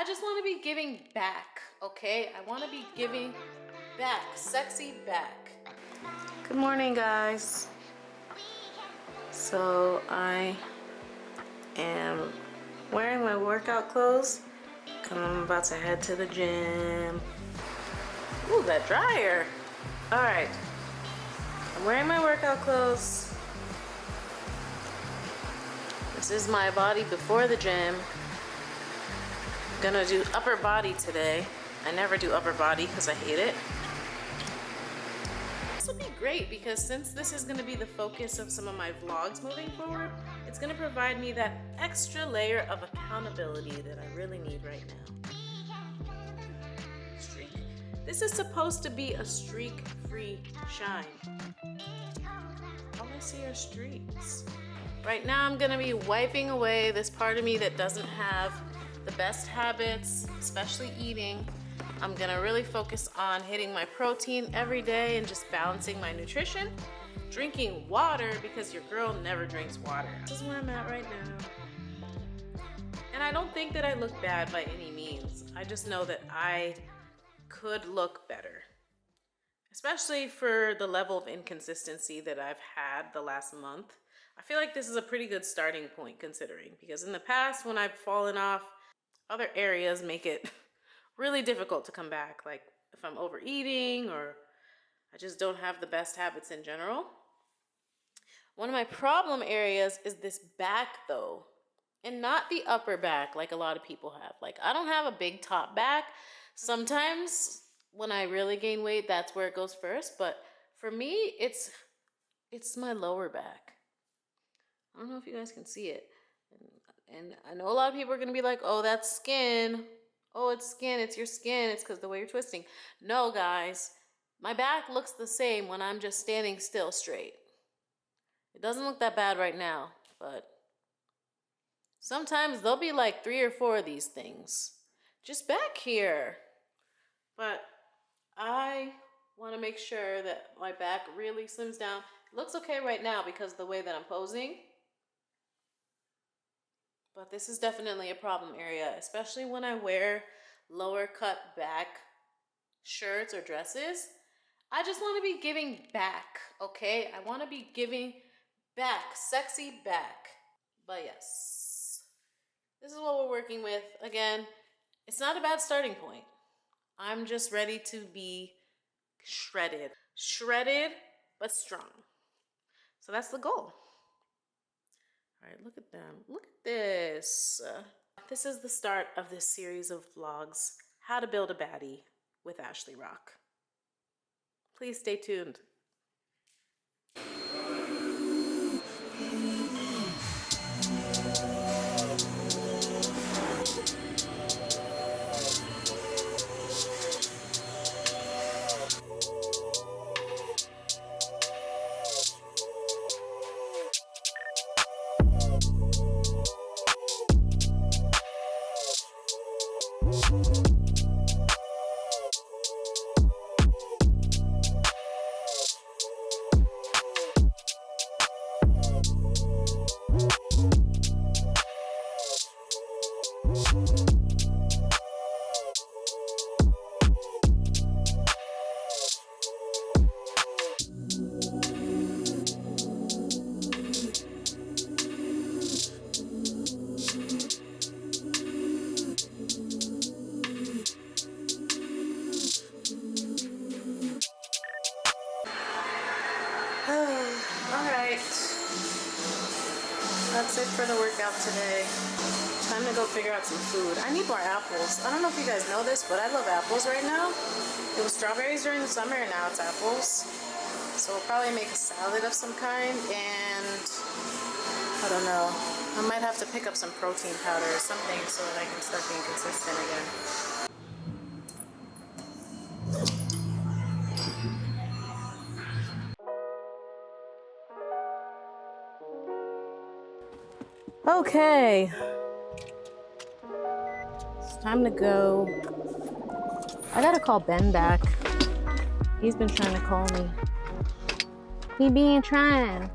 I just want to be giving back, okay? I want to be giving back, sexy back. Good morning, guys. So I am wearing my workout clothes because I'm about to head to the gym. Ooh, that dryer. All right, I'm wearing my workout clothes. This is my body before the gym. I'm gonna do upper body today. I never do upper body because I hate it. This will be great because since this is gonna be the focus of some of my vlogs moving forward, it's gonna provide me that extra layer of accountability that I really need right now. Streak. This is supposed to be a streak-free shine. All I see are streaks. Right now I'm gonna be wiping away this part of me that doesn't have the best habits, especially eating. I'm gonna really focus on hitting my protein every day and just balancing my nutrition. Drinking water because your girl never drinks water. This is where I'm at right now. And I don't think that I look bad by any means. I just know that I could look better. Especially for the level of inconsistency that I've had the last month. I feel like this is a pretty good starting point considering, because in the past when I've fallen off, other areas make it really difficult to come back. Like if I'm overeating or I just don't have the best habits in general. One of my problem areas is this back though, and not the upper back like a lot of people have. Like I don't have a big top back. Sometimes when I really gain weight, that's where it goes first. But for me, it's my lower back. I don't know if you guys can see it. And I know a lot of people are going to be like, oh, that's skin. Oh, it's skin. It's your skin. It's because the way you're twisting. No, guys. My back looks the same when I'm just standing still straight. It doesn't look that bad right now, but sometimes there'll be like 3 or 4 of these things just back here. But I want to make sure that my back really slims down. It looks okay right now because of the way that I'm posing. But this is definitely a problem area, especially when I wear lower cut back shirts or dresses. I just want to be giving back, okay? I want to be giving back, sexy back. But yes, this is what we're working with. Again, it's not a bad starting point. I'm just ready to be shredded. Shredded, but strong. So that's the goal. All right, look at them. Look at this. This is the start of this series of vlogs, How to Build a Baddie with Ashley Rock. Please stay tuned. That's it for the workout today. Time to go figure out some food. I need more apples. I don't know if you guys know this, but I love apples right now. It was strawberries during the summer and now it's apples. So we'll probably make a salad of some kind, and I don't know. I might have to pick up some protein powder or something so that I can start being consistent again. Okay, it's time to go. I gotta call Ben back. He's been trying to call me. He been trying.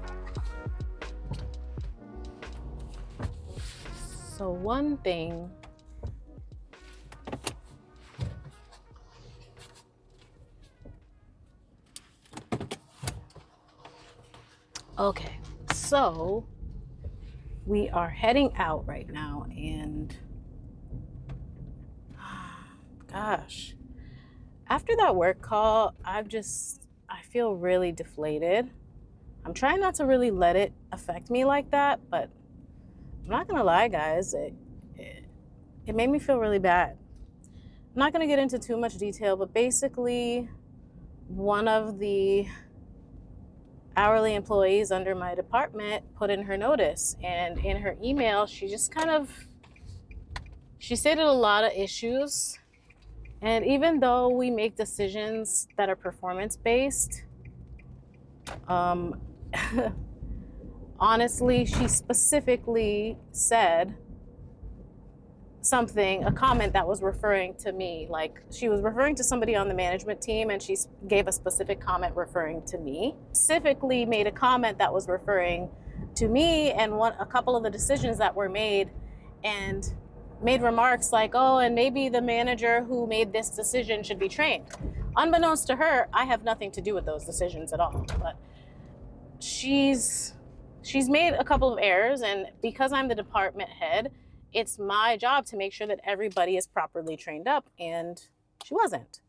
So one thing Okay, so we are heading out right now, and gosh, after that work call, I feel really deflated. I'm trying not to really let it affect me like that, but I'm not gonna lie, guys, it made me feel really bad. I'm not gonna get into too much detail, but basically, one of the hourly employees under my department put in her notice, and in her email, she stated a lot of issues. And even though we make decisions that are performance based, um, honestly, she specifically said a comment that was referring to me. Like, she was referring to somebody on the management team, and she gave a specific comment referring to me. Specifically made a comment that was referring to me and a couple of the decisions that were made, and made remarks like, oh, and maybe the manager who made this decision should be trained. Unbeknownst to her, I have nothing to do with those decisions at all. But she's made a couple of errors, and because I'm the department head, it's my job to make sure that everybody is properly trained up, and she wasn't.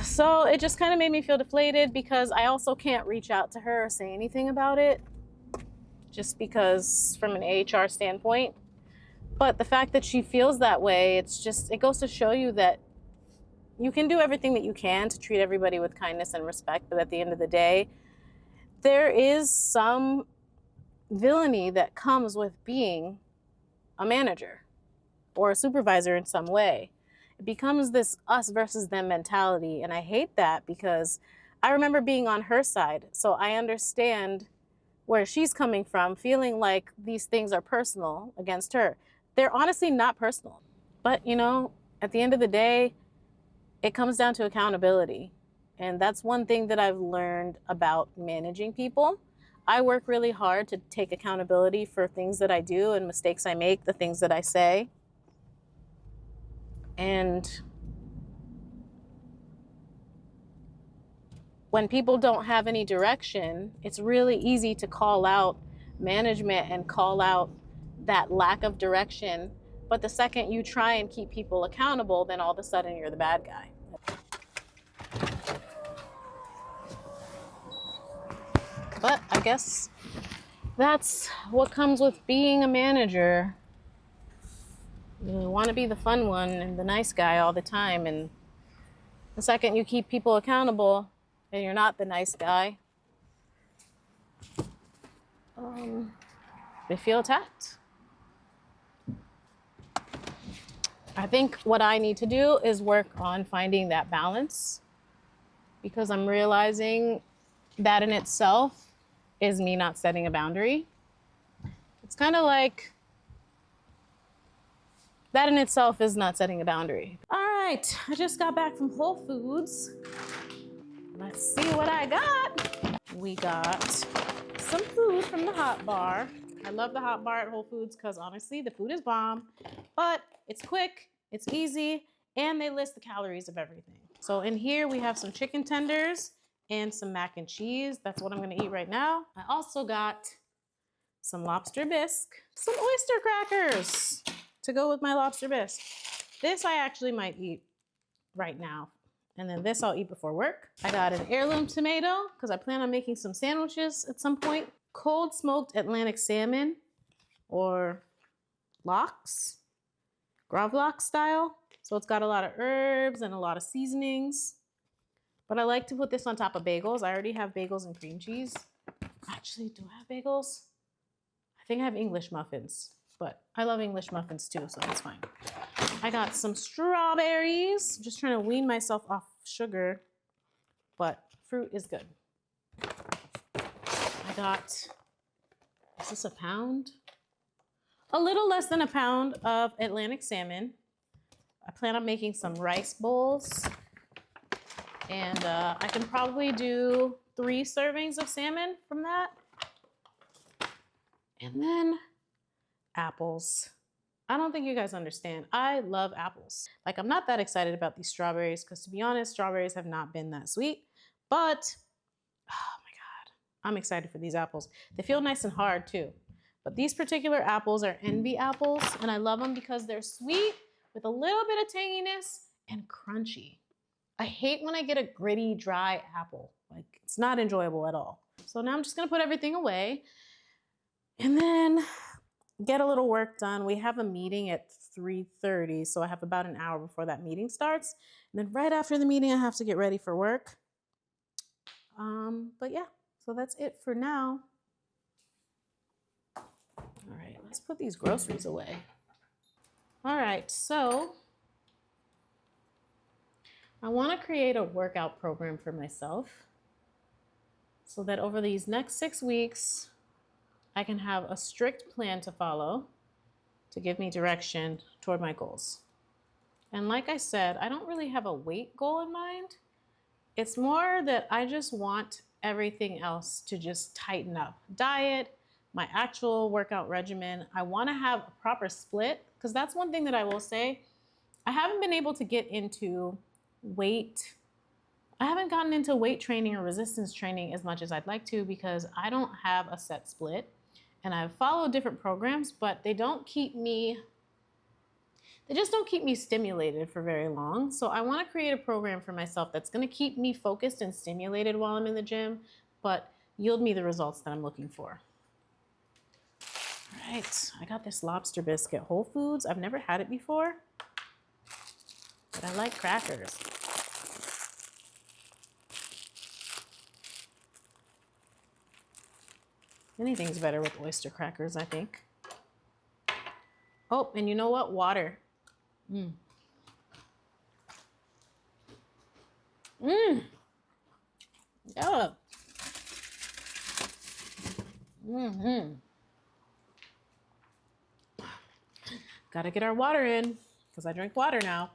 So it just kind of made me feel deflated, because I also can't reach out to her or say anything about it, just because from an HR standpoint. But the fact that she feels that way, it goes to show you that you can do everything that you can to treat everybody with kindness and respect, but at the end of the day, there is some villainy that comes with being a manager or a supervisor in some way. It becomes this us versus them mentality, and I hate that, because I remember being on her side, so I understand where she's coming from, feeling like these things are personal against her. They're honestly not personal, but at the end of the day, it comes down to accountability. And that's one thing that I've learned about managing people. I work really hard to take accountability for things that I do and mistakes I make, the things that I say. And when people don't have any direction, it's really easy to call out management and call out that lack of direction. But the second you try and keep people accountable, then all of a sudden you're the bad guy. But I guess that's what comes with being a manager. You want to be the fun one and the nice guy all the time, and the second you keep people accountable and you're not the nice guy, they feel attacked. I think what I need to do is work on finding that balance, because I'm realizing that in itself is me not setting a boundary. It's kind of like that in itself is not setting a boundary. All right, I just got back from Whole Foods. Let's see what I got. We got some food from the hot bar. I love the hot bar at Whole Foods because honestly, the food is bomb, but it's quick, it's easy, and they list the calories of everything. So in here we have some chicken tenders and some mac and cheese. That's what I'm gonna eat right now. I also got some lobster bisque, some oyster crackers to go with my lobster bisque. This I actually might eat right now. And then this I'll eat before work. I got an heirloom tomato because I plan on making some sandwiches at some point. Cold smoked Atlantic salmon, or lox, gravlax style. So it's got a lot of herbs and a lot of seasonings. But I like to put this on top of bagels. I already have bagels and cream cheese. Actually, do I have bagels? I think I have English muffins, but I love English muffins too, so that's fine. I got some strawberries. I'm just trying to wean myself off sugar, but fruit is good. I got, is this a pound? A little less than a pound of Atlantic salmon. I plan on making some rice bowls. And I can probably do 3 servings of salmon from that. And then apples. I don't think you guys understand. I love apples. Like, I'm not that excited about these strawberries because, to be honest, strawberries have not been that sweet. But, oh my God, I'm excited for these apples. They feel nice and hard too. But these particular apples are Envy apples, and I love them because they're sweet with a little bit of tanginess and crunchy. I hate when I get a gritty, dry apple. Like, it's not enjoyable at all. So now I'm just gonna put everything away and then get a little work done. We have a meeting at 3:30, so I have about an hour before that meeting starts. And then right after the meeting, I have to get ready for work. But yeah, so that's it for now. All right, let's put these groceries away. All right, so I want to create a workout program for myself so that over these next 6 weeks, I can have a strict plan to follow to give me direction toward my goals. And like I said, I don't really have a weight goal in mind. It's more that I just want everything else to just tighten up. Diet, my actual workout regimen. I want to have a proper split, because that's one thing that I will say. I haven't been able to get into I haven't gotten into weight training or resistance training as much as I'd like to, because I don't have a set split. And I've followed different programs, but they just don't keep me stimulated for very long. So I want to create a program for myself that's going to keep me focused and stimulated while I'm in the gym, but yield me the results that I'm looking for. All right, I got this lobster biscuit, Whole Foods. I've never had it before, but I like crackers. Anything's better with oyster crackers, I think. Oh, and you know what? Water. Yeah. Gotta get our water in, because I drink water now.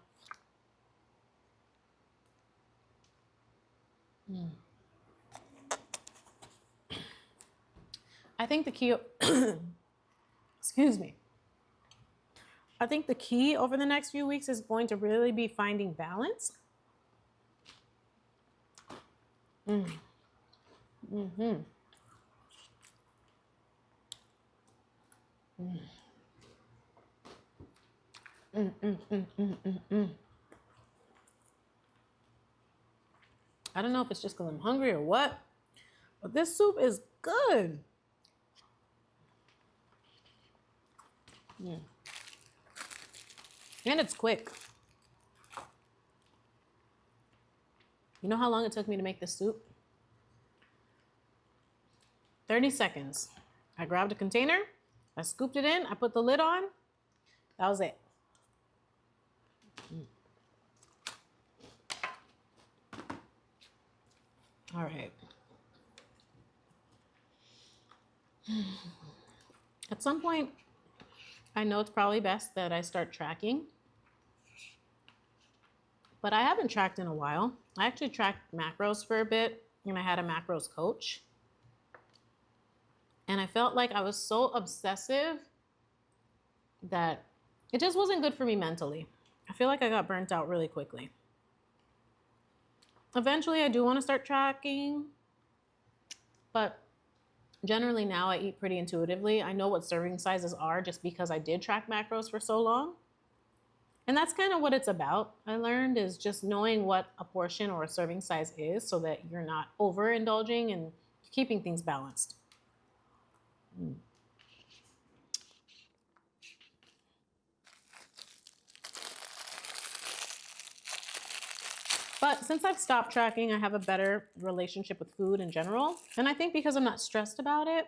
I think the key, excuse me. I think the key over the next few weeks is going to really be finding balance. I don't know if it's just because I'm hungry or what, but this soup is good. And it's quick. You know how long it took me to make this soup? 30 seconds. I grabbed a container, I scooped it in, I put the lid on. That was it. All right. At some point, I know it's probably best that I start tracking, but I haven't tracked in a while. I actually tracked macros for a bit, and I had a macros coach. And I felt like I was so obsessive that it just wasn't good for me mentally. I feel like I got burnt out really quickly. Eventually, I do want to start tracking, but generally now I eat pretty intuitively. I know what serving sizes are just because I did track macros for so long. And that's kind of what it's about. I learned is just knowing what a portion or a serving size is so that you're not overindulging and keeping things balanced. But since I've stopped tracking, I have a better relationship with food in general. And I think because I'm not stressed about it,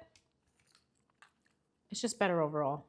it's just better overall.